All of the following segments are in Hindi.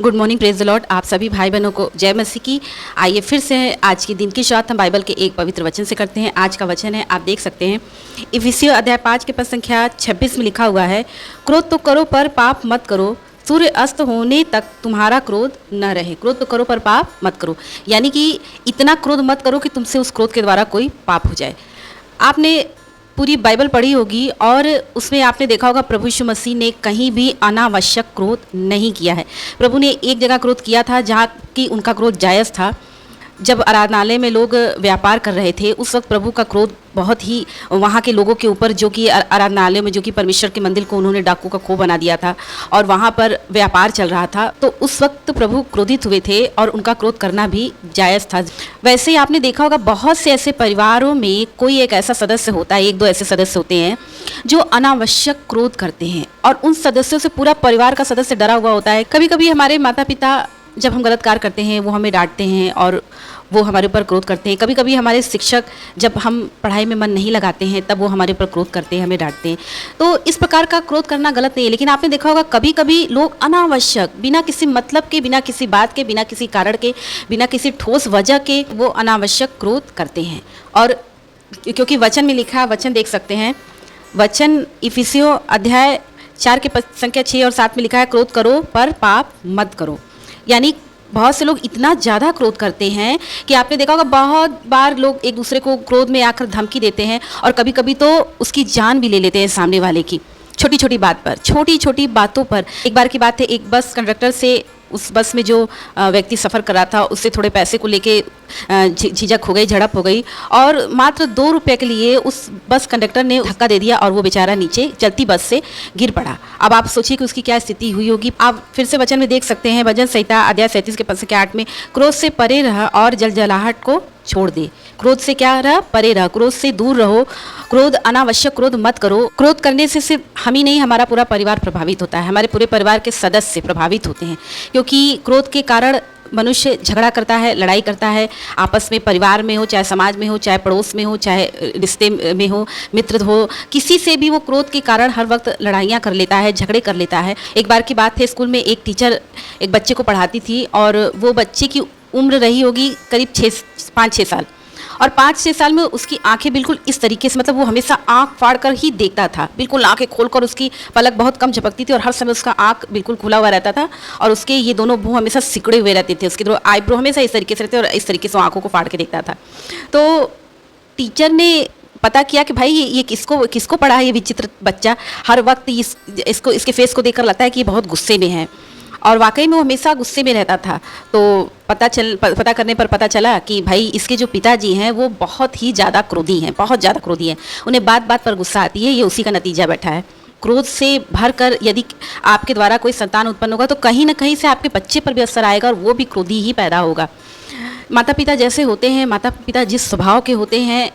Good morning, praise the Lord. आप सभी भाई बहनों को जय मसीह की। आइए फिर से आज के दिन की शुरुआत हम बाइबल के एक पवित्र वचन से करते हैं। आज का वचन है, आप देख सकते हैं, इफिसियों अध्याय 5 के पद संख्या 26 में लिखा हुआ है, क्रोध तो करो पर पाप मत करो, सूर्य अस्त होने तक तुम्हारा क्रोध न रहे। क्रोध तो करो पर पाप मत करो, यानी कि इतना क्रोध मत करो कि तुमसे उस क्रोध के द्वारा कोई पाप हो जाए। आपने पूरी बाइबल पढ़ी होगी और उसमें आपने देखा होगा प्रभु यीशु मसीह ने कहीं भी अनावश्यक क्रोध नहीं किया है। प्रभु ने एक जगह क्रोध किया था जहाँ कि उनका क्रोध जायज़ था। जब आराधनालय में लोग व्यापार कर रहे थे, उस वक्त प्रभु का क्रोध बहुत ही वहाँ के लोगों के ऊपर, जो कि आराधनालय में, जो कि परमेश्वर के मंदिर को उन्होंने डाकू का खो बना दिया था और वहाँ पर व्यापार चल रहा था, तो उस वक्त प्रभु क्रोधित हुए थे और उनका क्रोध करना भी जायज़ था। वैसे ही आपने देखा होगा बहुत से ऐसे परिवारों में कोई एक ऐसा सदस्य होता है, एक दो ऐसे सदस्य होते हैं जो अनावश्यक क्रोध करते हैं और उन सदस्यों से पूरा परिवार का सदस्य डरा हुआ होता है। कभी कभी हमारे माता पिता जब हम गलत कार्य करते हैं वो हमें डांटते हैं और वो हमारे ऊपर क्रोध करते हैं। कभी कभी हमारे शिक्षक जब हम पढ़ाई में मन नहीं लगाते हैं तब वो हमारे ऊपर क्रोध करते हैं, हमें डांटते हैं। तो इस प्रकार का क्रोध करना गलत नहीं है, लेकिन आपने देखा होगा कभी कभी लोग अनावश्यक, बिना किसी मतलब के, बिना किसी बात के, बिना किसी कारण के, बिना किसी ठोस वजह के वो अनावश्यक क्रोध करते हैं। और क्योंकि वचन में लिखा है, वचन देख सकते हैं, वचन इफिसियों अध्याय 4 के पद संख्या 6 और 7 में लिखा है, क्रोध करो पर पाप मत करो। यानी बहुत से लोग इतना ज़्यादा क्रोध करते हैं कि आपने देखा होगा बहुत बार लोग एक दूसरे को क्रोध में आकर धमकी देते हैं और कभी कभी तो उसकी जान भी ले लेते हैं सामने वाले की, छोटी छोटी बात पर, छोटी छोटी बातों पर। एक बार की बात है, एक बस कंडक्टर से, उस बस में जो व्यक्ति सफ़र कर रहा था उससे थोड़े पैसे को लेके झिझक हो गई, झड़प हो गई और मात्र 2 रुपये के लिए उस बस कंडक्टर ने धक्का दे दिया और वो बेचारा नीचे चलती बस से गिर पड़ा। अब आप सोचिए कि उसकी क्या स्थिति हुई होगी। आप फिर से वचन में देख सकते हैं, भजन संहिता अध्याय 37 के पद संख्या 8 में, क्रोध से परे रह और जलजलाहट को छोड़ दे। क्रोध से क्या रह? परे रह, क्रोध से दूर रहो। क्रोध, अनावश्यक क्रोध मत करो। क्रोध करने से सिर्फ हम ही नहीं, हमारा पूरा परिवार प्रभावित होता है, हमारे पूरे परिवार के सदस्य प्रभावित होते हैं, क्योंकि क्रोध के कारण मनुष्य झगड़ा करता है, लड़ाई करता है आपस में, परिवार में हो, चाहे समाज में हो, चाहे पड़ोस में हो, चाहे रिश्ते में हो, मित्र हो, किसी से भी वो क्रोध के कारण हर वक्त लड़ाइयाँ कर लेता है, झगड़े कर लेता है। एक बार की बात है, स्कूल में एक टीचर एक बच्चे को पढ़ाती थी और वो बच्चे की उम्र रही होगी करीब 5-6 साल, और 5-6 साल में उसकी आंखें बिल्कुल इस तरीके से, मतलब वो हमेशा आंख फाड़ कर ही देखता था, बिल्कुल आंखें खोलकर, उसकी पलक बहुत कम झपकती थी और हर समय उसका आंख बिल्कुल खुला हुआ रहता था और उसके ये दोनों भूँ हमेशा सिकड़े हुए रहते थे, उसके दोनों आईब्रो हमेशा इस तरीके से रहते और इस तरीके से आंखों को फाड़ के देखता था। तो टीचर ने पता किया कि भाई ये किसको पढ़ा है ये विचित्र बच्चा, हर वक्त इसके फेस को देखकर लगता है कि ये बहुत गुस्से में है, और वाकई में वो हमेशा गुस्से में रहता था। तो पता करने पर पता चला कि भाई इसके जो पिताजी हैं वो बहुत ही ज़्यादा क्रोधी हैं, बहुत ज़्यादा क्रोधी हैं, उन्हें बात बात पर गुस्सा आती है। ये उसी का नतीजा बैठा है। क्रोध से भरकर यदि आपके द्वारा कोई संतान उत्पन्न होगा तो कहीं ना कहीं से आपके बच्चे पर भी असर आएगा और वो भी क्रोधी ही पैदा होगा। माता पिता जैसे होते हैं, माता पिता जिस स्वभाव के होते हैं,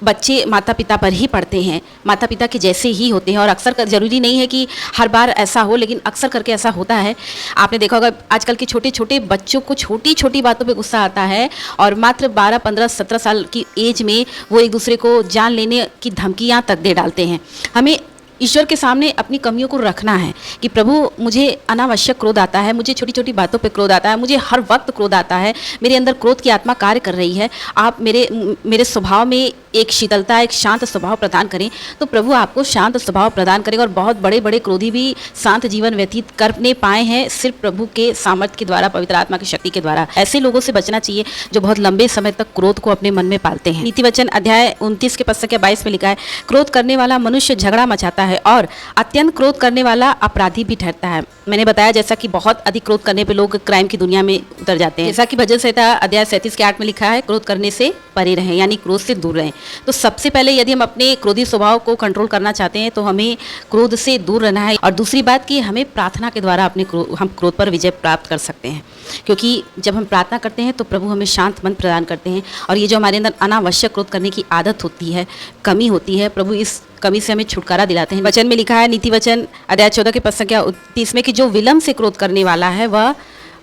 बच्चे माता पिता पर ही पढ़ते हैं, माता पिता के जैसे ही होते हैं। और अक्सर ज़रूरी नहीं है कि हर बार ऐसा हो, लेकिन अक्सर करके ऐसा होता है। आपने देखा होगा आजकल के छोटे छोटे बच्चों को छोटी छोटी बातों पे गुस्सा आता है और मात्र 12, 15, 17 साल की एज में वो एक दूसरे को जान लेने की धमकियाँ तक दे डालते हैं। हमें ईश्वर के सामने अपनी कमियों को रखना है कि प्रभु, मुझे अनावश्यक क्रोध आता है, मुझे छोटी छोटी बातों पे क्रोध आता है, मुझे हर वक्त क्रोध आता है, मेरे अंदर क्रोध की आत्मा कार्य कर रही है। आप मेरे स्वभाव में एक शीतलता, एक शांत स्वभाव प्रदान करें तो प्रभु आपको शांत स्वभाव प्रदान करेगा। और बहुत बड़े बड़े क्रोधी भी शांत जीवन व्यतीत करने पाए हैं सिर्फ प्रभु के सामर्थ्य के द्वारा, पवित्र आत्मा की शक्ति के द्वारा। ऐसे लोगों से बचना चाहिए जो बहुत लंबे समय तक क्रोध को अपने मन में पालते हैं। नीति वचन अध्याय 29 के पद संख्या 22 में लिखा है, क्रोध करने वाला मनुष्य झगड़ा मचाता है और अत्यंत क्रोध करने वाला अपराधी भी ठहरता है। मैंने बताया जैसा कि बहुत अधिक क्रोध करने पे लोग क्राइम की दुनिया में उतर जाते हैं। जैसा कि भजन संहिता अध्याय 37 के 8 में लिखा है, क्रोध करने से परे रहें, यानी क्रोध से दूर रहें। तो सबसे पहले यदि हम अपने क्रोधी स्वभाव को कंट्रोल करना चाहते हैं तो हमें क्रोध से दूर रहना है। और दूसरी बात कि हमें प्रार्थना के द्वारा हम क्रोध पर विजय प्राप्त कर सकते हैं, क्योंकि जब हम प्रार्थना करते हैं तो प्रभु हमें शांत मन प्रदान करते हैं। और ये जो हमारे अंदर अनावश्यक क्रोध करने की आदत होती है, कमी होती है, प्रभु इस कमी से हमें छुटकारा दिलाते हैं। वचन में लिखा है, नीति वचन अध्याय 14 के पद संख्या 29 में, कि जो विलम्ब से क्रोध करने वाला है वह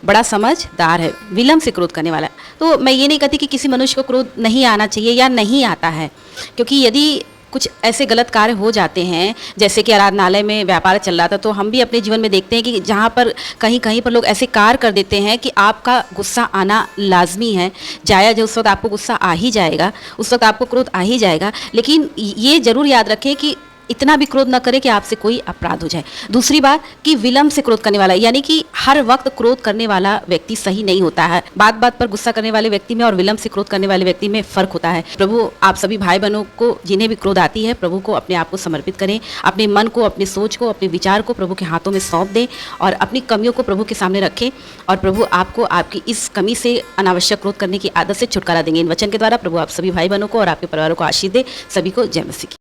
बड़ा समझदार है। विलम्ब से क्रोध करने वाला। तो मैं ये नहीं कहती कि किसी मनुष्य को क्रोध नहीं आना चाहिए या नहीं आता है, क्योंकि यदि कुछ ऐसे गलत कार्य हो जाते हैं, जैसे कि आराधनालय में व्यापार चल रहा था, तो हम भी अपने जीवन में देखते हैं कि जहाँ पर कहीं-कहीं पर लोग ऐसे कार्य कर देते हैं कि आपका गुस्सा आना लाज़मी है, जायज़ है, उस वक़्त आपको गुस्सा आ ही जाएगा, उस वक़्त आपको क्रोध आ ही जाएगा। लेकिन ये ज़रूर याद रखें कि इतना भी क्रोध ना करें कि आपसे कोई अपराध हो जाए। दूसरी बात कि विलंब से क्रोध करने वाला, यानी कि हर वक़्त क्रोध करने वाला व्यक्ति सही नहीं होता है। बात-बात पर गुस्सा करने वाले व्यक्ति में और विलंब से क्रोध करने वाले व्यक्ति में फ़र्क होता है। प्रभु आप सभी भाई-बहनों को जिन्हें भी क्रोध आती है, प्रभु को अपने आप को समर्पित करें। अपने मन को, अपनी सोच को, अपने विचार को प्रभु के हाथों में सौंप दें और अपनी कमियों को प्रभु के सामने रखें और प्रभु आपको आपकी इस कमी से अनावश्यक क्रोध करने की आदत से छुटकारा देंगे। इन वचन के द्वारा प्रभु आप सभी भाई-बहनों को और आपके परिवारों को आशीष दे। सभी को जय मसीह की।